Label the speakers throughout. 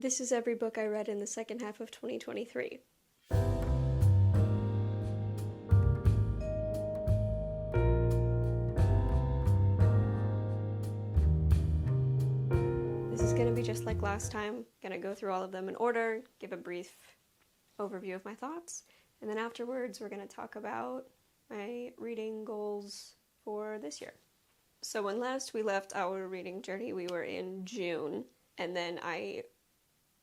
Speaker 1: This is every book I read in the second half of 2023. This is gonna be just like last time. Gonna go through all of them in order, give a brief overview of my thoughts, and then afterwards we're gonna talk about my reading goals for this year. So when last we left our reading journey, we were in June, and then I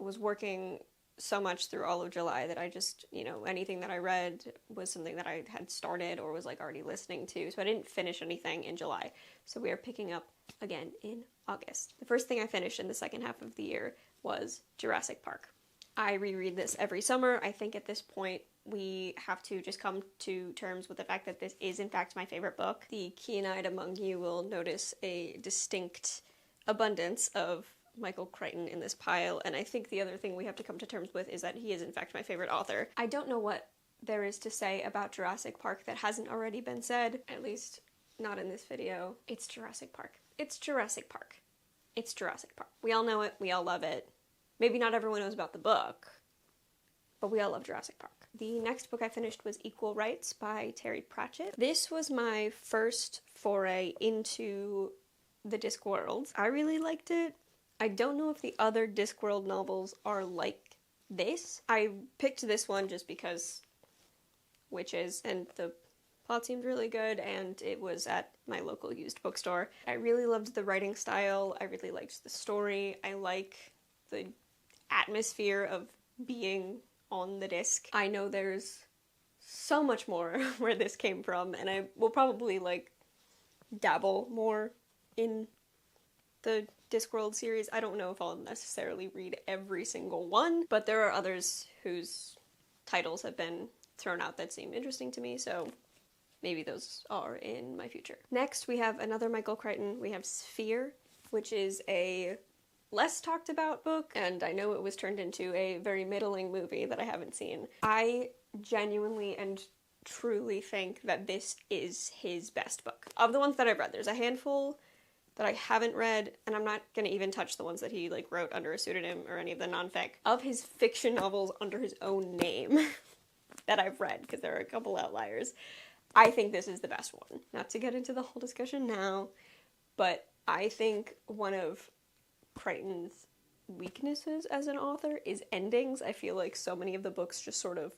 Speaker 1: was working so much through all of July that I just, anything that I read was something that I had started or was like already listening to, so I didn't finish anything in July. So we are picking up again in August. The first thing I finished in the second half of the year was Jurassic Park. I reread this every summer. I think at this point we have to just come to terms with the fact that this is in fact my favorite book. The keen-eyed among you will notice a distinct abundance of Michael Crichton in this pile, and I think the other thing we have to come to terms with is that he is in fact my favorite author. I don't know what there is to say about Jurassic Park that hasn't already been said, at least not in this video. It's Jurassic Park. It's Jurassic Park. It's Jurassic Park. We all know it, we all love it. Maybe not everyone knows about the book, but we all love Jurassic Park. The next book I finished was Equal Rites by Terry Pratchett. This was my first foray into the Discworld. I really liked it. I don't know if the other Discworld novels are like this. I picked this one just because witches, and the plot seemed really good, and it was at my local used bookstore. I really loved the writing style. I really liked the story. I like the atmosphere of being on the disc. I know there's so much more where this came from, and I will probably dabble more in the Discworld series. I don't know if I'll necessarily read every single one, but there are others whose titles have been thrown out that seem interesting to me, so maybe those are in my future. Next, we have another Michael Crichton. We have Sphere, which is a less talked about book, and I know it was turned into a very middling movie that I haven't seen. I genuinely and truly think that this is his best book. Of the ones that I've read, there's a handful that I haven't read, and I'm not gonna even touch the ones that he wrote under a pseudonym or any of the non-fic. Of his fiction novels under his own name that I've read, because there are a couple outliers, I think this is the best one. Not to get into the whole discussion now, but I think one of Crichton's weaknesses as an author is endings. I feel like so many of the books just sort of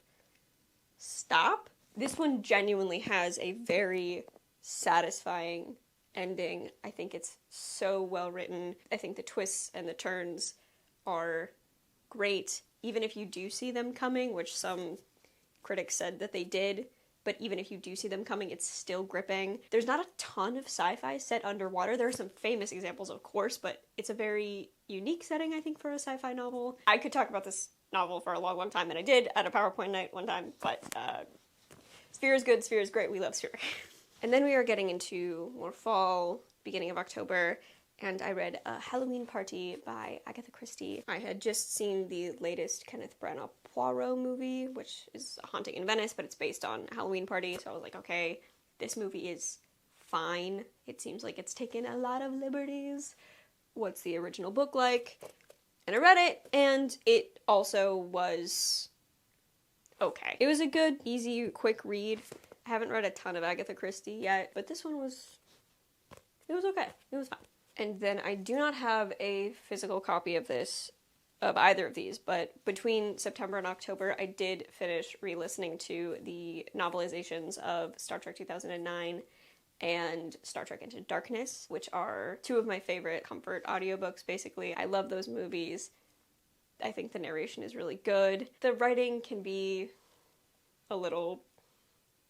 Speaker 1: stop. This one genuinely has a very satisfying ending. I think it's so well written. I think the twists and the turns are great, even if you do see them coming, which some critics said that they did. But even if you do see them coming, it's still gripping. There's not a ton of sci-fi set underwater. There are some famous examples, of course, but it's a very unique setting, I think, for a sci-fi novel. I could talk about this novel for a long, long time, and I did at a PowerPoint night one time, but Sphere is good, Sphere is great, we love Sphere. And then we are getting into more fall, beginning of October, and I read Hallowe'en Party by Agatha Christie. I had just seen the latest Kenneth Branagh Poirot movie, which is A Haunting in Venice, but it's based on Hallowe'en Party, so I was like, okay, this movie is fine. It seems like it's taken a lot of liberties. What's the original book like? And I read it, and it also was okay. It was a good, easy, quick read. I haven't read a ton of Agatha Christie yet, but this one was okay. It was fine. And then I do not have a physical copy of either of these, but between September and October, I did finish re-listening to the novelizations of Star Trek 2009 and Star Trek Into Darkness, which are two of my favorite comfort audiobooks, basically. I love those movies. I think the narration is really good. The writing can be a little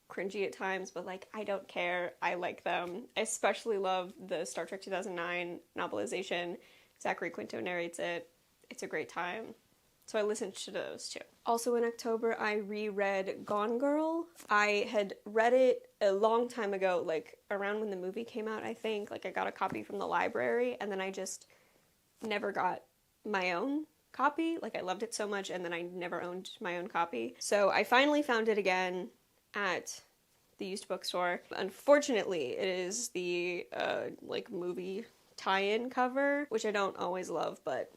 Speaker 1: cringy at times, but I don't care. I like them. I especially love the Star Trek 2009 novelization. Zachary Quinto narrates it. It's a great time. So I listened to those too. Also in October, I reread Gone Girl. I had read it a long time ago, around when the movie came out, I think. I got a copy from the library, and then I just never got my own copy. I loved it so much, and then I never owned my own copy. So I finally found it again at the used bookstore. Unfortunately, it is the movie tie-in cover, which I don't always love, but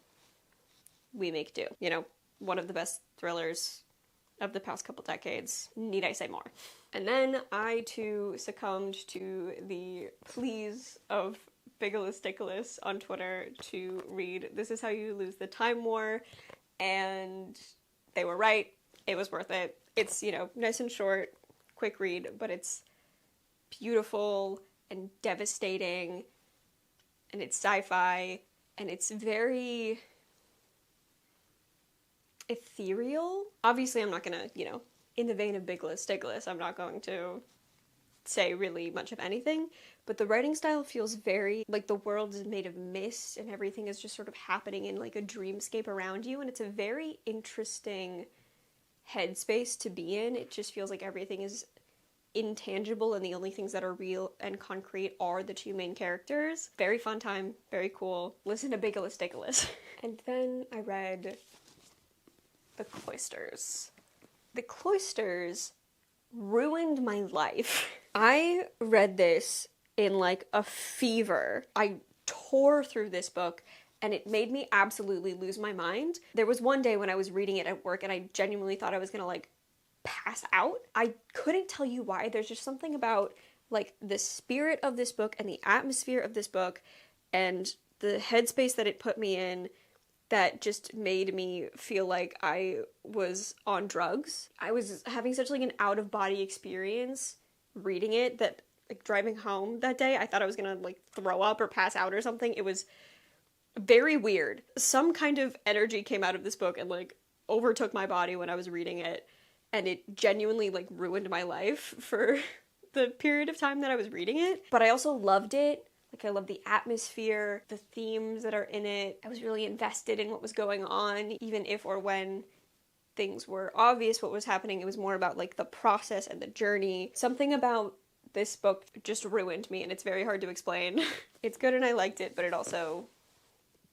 Speaker 1: we make do. You know, one of the best thrillers of the past couple decades. Need I say more? And then I too succumbed to the pleas of Bigeloustickless on Twitter to read This Is How You Lose the Time War, and they were right. It was worth it. It's, you know, nice and short, quick read, but it's beautiful and devastating, and it's sci-fi, and it's very ethereal. Obviously, I'm not gonna, you know, in the vein of Bigeloustickless, I'm not going to say really much of anything, but the writing style feels very like the world is made of mist and everything is just sort of happening in like a dreamscape around you, and it's a very interesting headspace to be in. It just feels like everything is intangible and the only things that are real and concrete are the two main characters. Very fun time, very cool. Listen to Bigeloustickless. And then I read The Cloisters. The Cloisters ruined my life. I read this in like a fever. I tore through this book and it made me absolutely lose my mind. There was one day when I was reading it at work and I genuinely thought I was gonna like pass out. I couldn't tell you why. There's just something about like the spirit of this book and the atmosphere of this book and the headspace that it put me in that just made me feel like I was on drugs. I was having such like an out-of-body experience reading it that like driving home that day, I thought I was gonna like throw up or pass out or something. It was very weird. Some kind of energy came out of this book and like overtook my body when I was reading it, and it genuinely like ruined my life for the period of time that I was reading it. But I also loved it. Like, I love the atmosphere, the themes that are in it. I was really invested in what was going on, even if or when things were obvious what was happening. It was more about, like, the process and the journey. Something about this book just ruined me, and it's very hard to explain. It's good and I liked it, but it also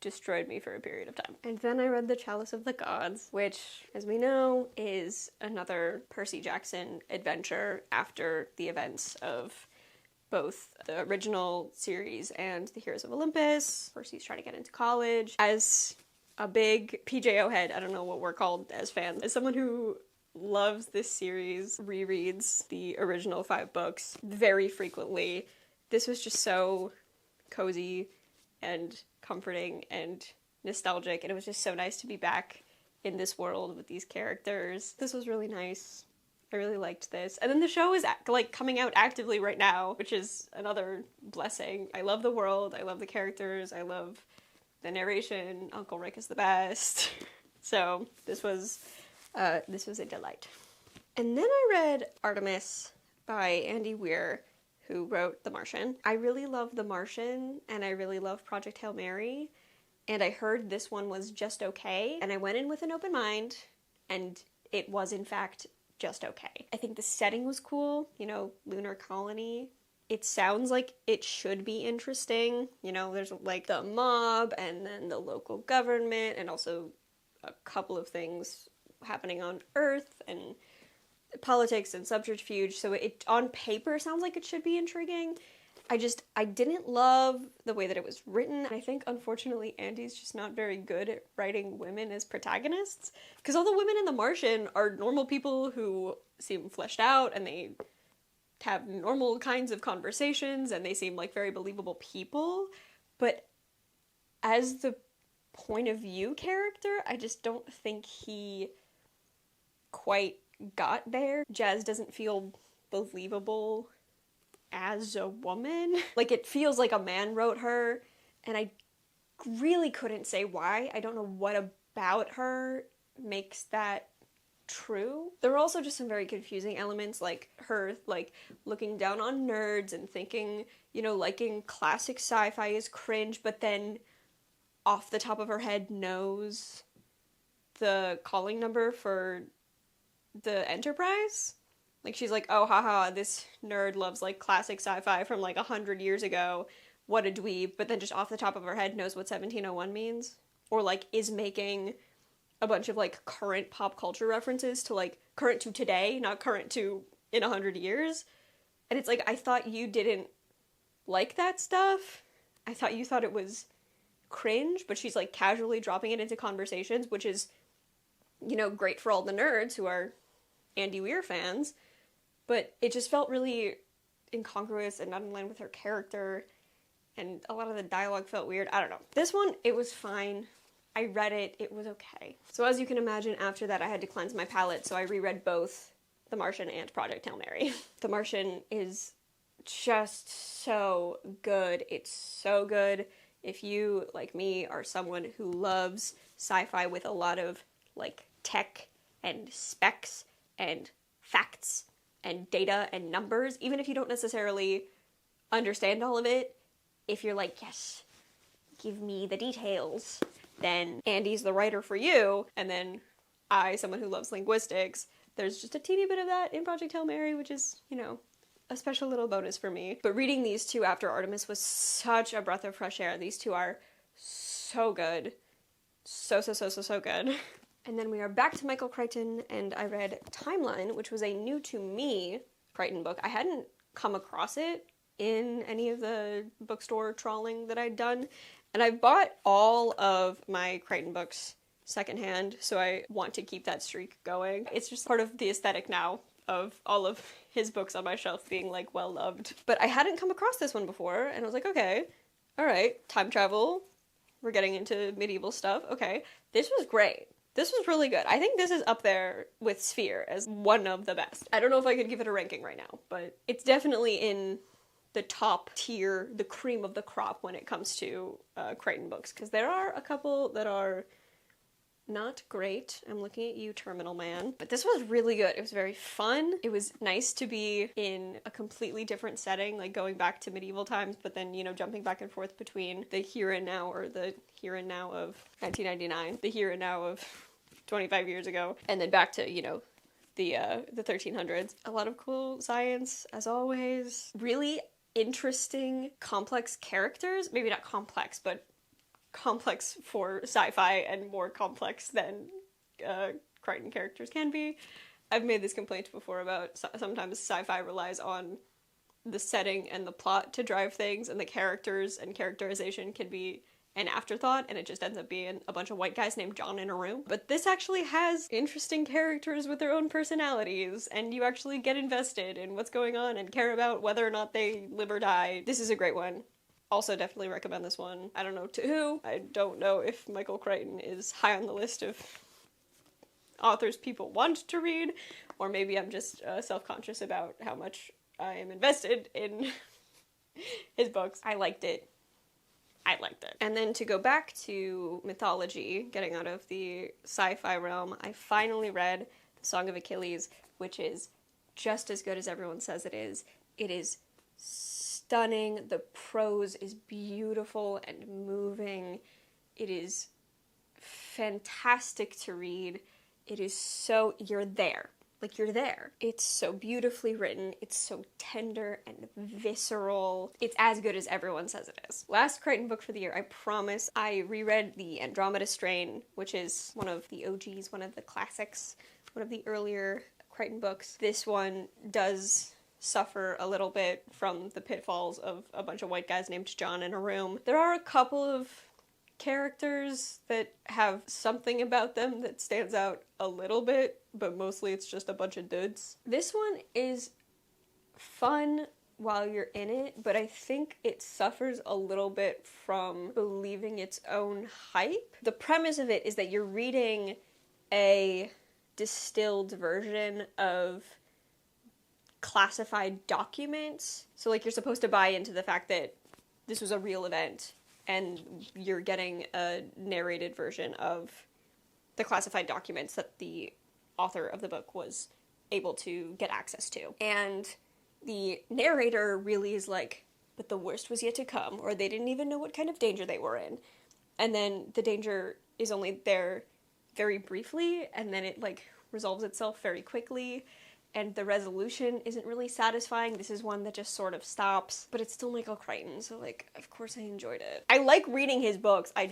Speaker 1: destroyed me for a period of time. And then I read The Chalice of the Gods, which, as we know, is another Percy Jackson adventure after the events of both the original series and the Heroes of Olympus. Percy's trying to get into college. As a big PJO head, I don't know what we're called as fans, as someone who loves this series, rereads the original 5 books very frequently, this was just so cozy and comforting and nostalgic, and it was just so nice to be back in this world with these characters. This was really nice. I really liked this. And then the show is like coming out actively right now, which is another blessing. I love the world, I love the characters, I love the narration. Uncle Rick is the best. So this was a delight. And then I read Artemis by Andy Weir, who wrote The Martian. I really love The Martian, and I really love Project Hail Mary, and I heard this one was just okay, and I went in with an open mind, and it was in fact just okay. I think the setting was cool, you know, lunar colony. It sounds like it should be interesting, you know, there's like the mob, and then the local government, and also a couple of things happening on Earth, and politics and subterfuge, so it on paper sounds like it should be intriguing. I didn't love the way that it was written. I think, unfortunately, Andy's just not very good at writing women as protagonists, because all the women in The Martian are normal people who seem fleshed out, and they have normal kinds of conversations, and they seem like very believable people, but as the point of view character, I just don't think he quite got there. Jazz doesn't feel believable as a woman. Like, it feels like a man wrote her, and I really couldn't say why. I don't know what about her makes that true. There were also just some very confusing elements, like her, like, looking down on nerds and thinking, you know, liking classic sci-fi is cringe, but then off the top of her head knows the calling number for the Enterprise. Like, she's like, oh, haha, this nerd loves, like, classic sci-fi from, like, 100 years ago. What a dweeb. But then just off the top of her head knows what 1701 means. Or, like, is making a bunch of, like, current pop culture references to, like, current to today, not current to in 100 years. And it's like, I thought you didn't like that stuff. I thought you thought it was cringe, but she's like casually dropping it into conversations, which is, you know, great for all the nerds who are Andy Weir fans, but it just felt really incongruous and not in line with her character, and a lot of the dialogue felt weird. I don't know. This one, it was fine. I read it, it was okay. So as you can imagine, after that I had to cleanse my palate, so I reread both The Martian and Project Hail Mary. The Martian is just so good. It's so good. If you, like me, are someone who loves sci-fi with a lot of, like, tech and specs and facts and data and numbers, even if you don't necessarily understand all of it, if you're like, yes, give me the details, then Andy's the writer for you. And then I, someone who loves linguistics, there's just a teeny bit of that in Project Hail Mary, which is, you know, a special little bonus for me. But reading these two after Artemis was such a breath of fresh air. These two are so good. So good. And then we are back to Michael Crichton, and I read Timeline, which was a new to me Crichton book. I hadn't come across it in any of the bookstore trawling that I'd done, and I bought all of my Crichton books secondhand, so I want to keep that streak going. It's just part of the aesthetic now of all of his books on my shelf being, like, well loved. But I hadn't come across this one before, and I was like, okay, alright, time travel, we're getting into medieval stuff, okay. This was great. This was really good. I think this is up there with Sphere as one of the best. I don't know if I could give it a ranking right now, but it's definitely in the top tier, the cream of the crop when it comes to Crichton books, because there are a couple that are not great. I'm looking at you, Terminal Man. But this was really good. It was very fun. It was nice to be in a completely different setting, like going back to medieval times, but then, you know, jumping back and forth between the here and now, or the here and now of 1999, the here and now of 25 years ago, and then back to, you know, the 1300s. A lot of cool science, as always. Really interesting, complex characters. Maybe not complex, but complex for sci-fi and more complex than Crichton characters can be. I've made this complaint before about sometimes sci-fi relies on the setting and the plot to drive things, and the characters and characterization can be an afterthought, and it just ends up being a bunch of white guys named John in a room. But this actually has interesting characters with their own personalities, and you actually get invested in what's going on and care about whether or not they live or die. This is a great one. Also definitely recommend this one. I don't know to who. I don't know if Michael Crichton is high on the list of authors people want to read, or maybe I'm just self-conscious about how much I am invested in his books. I liked it. And then to go back to mythology, getting out of the sci-fi realm, I finally read The Song of Achilles, which is just as good as everyone says it is. It is stunning. The prose is beautiful and moving. It is fantastic to read. It is so, you're there. Like, you're there. It's so beautifully written. It's so tender and visceral. It's as good as everyone says it is. Last Crichton book for the year, I promise. I reread the Andromeda Strain, which is one of the OGs, one of the classics, one of the earlier Crichton books. This one does suffer a little bit from the pitfalls of a bunch of white guys named John in a room. There are a couple of characters that have something about them that stands out a little bit, but mostly it's just a bunch of dudes. This one is fun while you're in it, but I think it suffers a little bit from believing its own hype. The premise of it is that you're reading a distilled version of classified documents. So, like, you're supposed to buy into the fact that this was a real event, and you're getting a narrated version of the classified documents that the author of the book was able to get access to. And the narrator really is like, but the worst was yet to come, or they didn't even know what kind of danger they were in. And then the danger is only there very briefly, and then it, like, resolves itself very quickly, and the resolution isn't really satisfying. This is one that just sort of stops, but it's still Michael Crichton, so, like, of course I enjoyed it. I like reading his books, I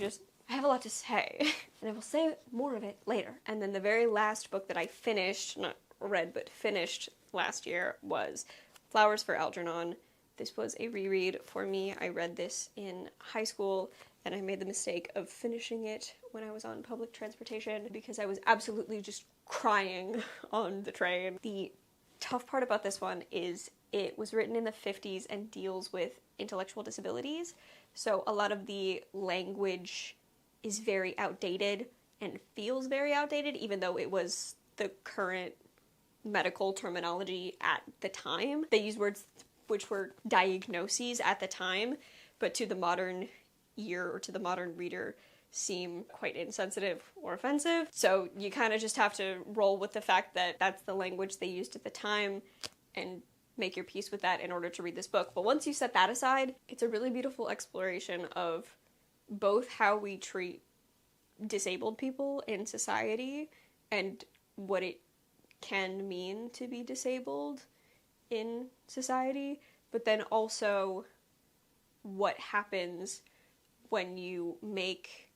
Speaker 1: have a lot to say, and I will say more of it later. And then the very last book that I finished, not read, but finished last year was Flowers for Algernon. This was a reread for me. I read this in high school, and I made the mistake of finishing it when I was on public transportation because I was absolutely just crying on the train. The tough part about this one is it was written in the 50s and deals with intellectual disabilities, so a lot of the language is very outdated and feels very outdated, even though it was the current medical terminology at the time. They used words which were diagnoses at the time, but to the modern ear or to the modern reader seem quite insensitive or offensive. So you kind of just have to roll with the fact that that's the language they used at the time and make your peace with that in order to read this book. But once you set that aside, it's a really beautiful exploration of both how we treat disabled people in society and what it can mean to be disabled in society, but then also what happens when you make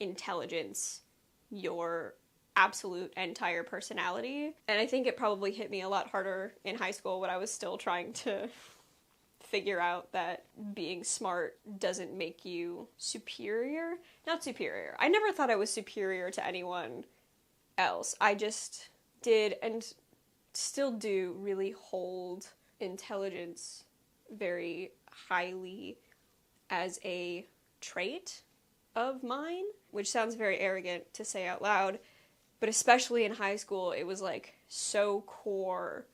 Speaker 1: intelligence your absolute entire personality. And I think it probably hit me a lot harder in high school when I was still trying to figure out that being smart doesn't make you superior. Not superior. I never thought I was superior to anyone else. I just did and still do really hold intelligence very highly as a trait of mine, which sounds very arrogant to say out loud, but especially in high school, it was like so core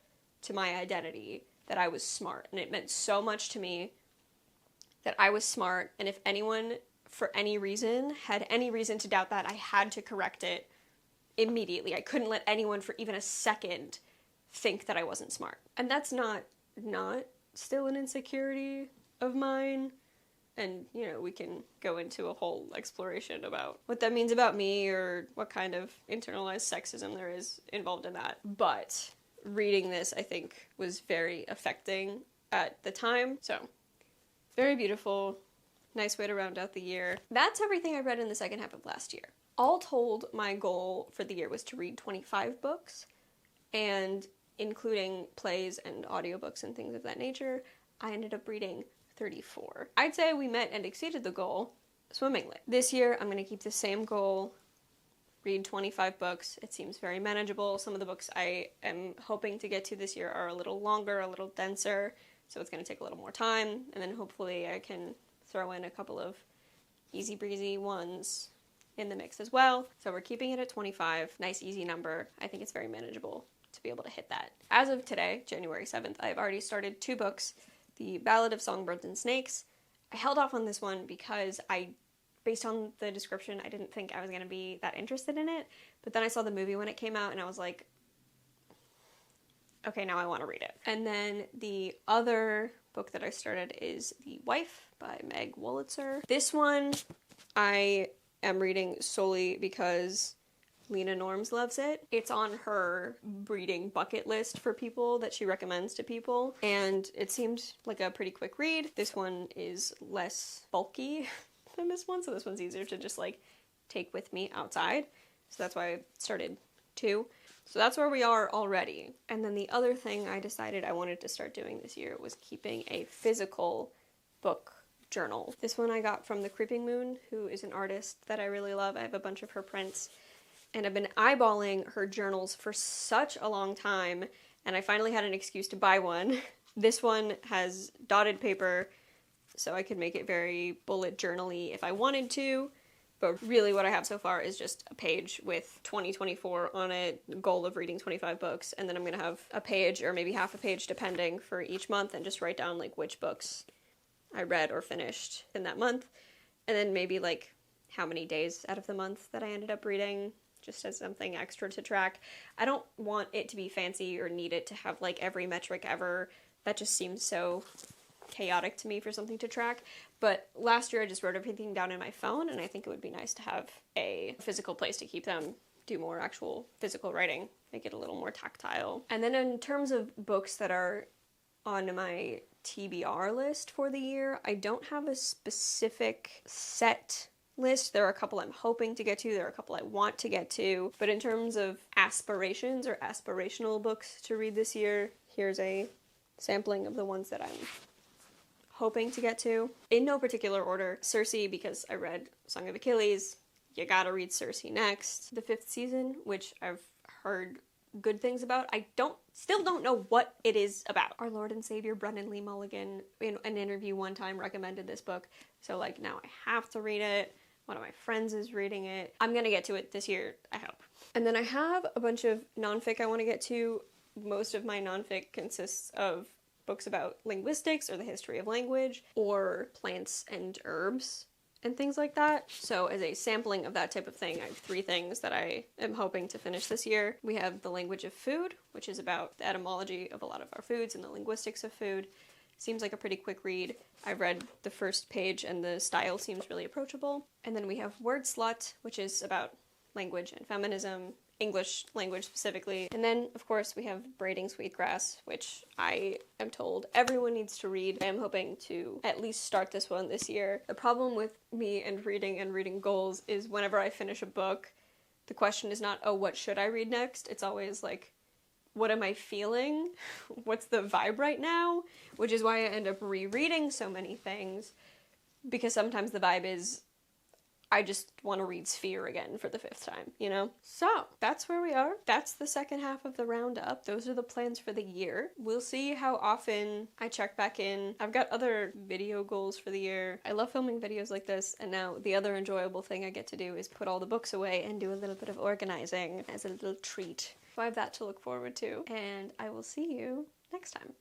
Speaker 1: to my identity that I was smart, and it meant so much to me that I was smart, and if anyone for any reason had any reason to doubt that, I had to correct it immediately. I couldn't let anyone for even a second think that I wasn't smart. And that's not still an insecurity of mine. And, you know, we can go into a whole exploration about what that means about me or what kind of internalized sexism there is involved in that. But reading this, I think, was very affecting at the time. So, very beautiful. Nice way to round out the year. That's everything I read in the second half of last year. All told, my goal for the year was to read 25 books, and including plays and audiobooks and things of that nature, I ended up reading 34. I'd say we met and exceeded the goal swimmingly. This year, I'm going to keep the same goal, read 25 books. It seems very manageable. Some of the books I am hoping to get to this year are a little longer, a little denser, so it's going to take a little more time, and then hopefully I can throw in a couple of easy breezy ones in the mix as well. So we're keeping it at 25. Nice, easy number. I think it's very manageable to be able to hit that. As of today, January 7th, I've already started 2 books. The Ballad of Songbirds and Snakes. I held off on this one because based on the description, I didn't think I was going to be that interested in it. But then I saw the movie when it came out and I was like, okay, now I want to read it. And then the other book that I started is The Wife by Meg Wolitzer. This one I am reading solely because Lena Norms loves it. It's on her reading bucket list for people that she recommends to people, and it seemed like a pretty quick read. This one is less bulky than this one, so this one's easier to just like take with me outside. So that's why I started 2. So that's where we are already. And then the other thing I decided I wanted to start doing this year was keeping a physical book journal. This one I got from The Creeping Moon, who is an artist that I really love. I have a bunch of her prints, and I've been eyeballing her journals for such a long time, and I finally had an excuse to buy one. This one has dotted paper, so I could make it very bullet journal-y if I wanted to, but really what I have so far is just a page with 2024 on it, goal of reading 25 books, and then I'm going to have a page or maybe half a page depending for each month, and just write down like which books I read or finished in that month, and then maybe like how many days out of the month that I ended up reading, just as something extra to track. I don't want it to be fancy or need it to have like every metric ever. That just seems so chaotic to me for something to track. But last year I just wrote everything down in my phone, and I think it would be nice to have a physical place to keep them, do more actual physical writing, make it a little more tactile. And then in terms of books that are on my TBR list for the year, I don't have a specific set list. There are a couple I'm hoping to get to, there are a couple I want to get to, but in terms of aspirations or aspirational books to read this year, here's a sampling of the ones that I'm hoping to get to. In no particular order, Circe, because I read Song of Achilles. You gotta read Circe next. The 5th season, which I've heard good things about. I still don't know what it is about. Our Lord and Savior Brennan Lee Mulligan, in an interview one time, recommended this book. So like now I have to read it. One of my friends is reading it. I'm gonna get to it this year, I hope. And then I have a bunch of nonfic I want to get to. Most of my nonfic consists of books about linguistics or the history of language or plants and herbs and things like that. So as a sampling of that type of thing, I have 3 things that I am hoping to finish this year. We have The Language of Food, which is about the etymology of a lot of our foods and the linguistics of food. Seems like a pretty quick read. I've read the first page and the style seems really approachable. And then we have Word Slut, which is about language and feminism, English language specifically. And then, of course, we have Braiding Sweetgrass, which I am told everyone needs to read. I am hoping to at least start this one this year. The problem with me and reading goals is whenever I finish a book, the question is not, oh, what should I read next? It's always like, what am I feeling? What's the vibe right now? Which is why I end up rereading so many things, because sometimes the vibe is, I just want to read Sphere again for the 5th time, you know? So, that's where we are. That's the second half of the roundup. Those are the plans for the year. We'll see how often I check back in. I've got other video goals for the year. I love filming videos like this, and now the other enjoyable thing I get to do is put all the books away and do a little bit of organizing as a little treat. So I have that to look forward to, and I will see you next time.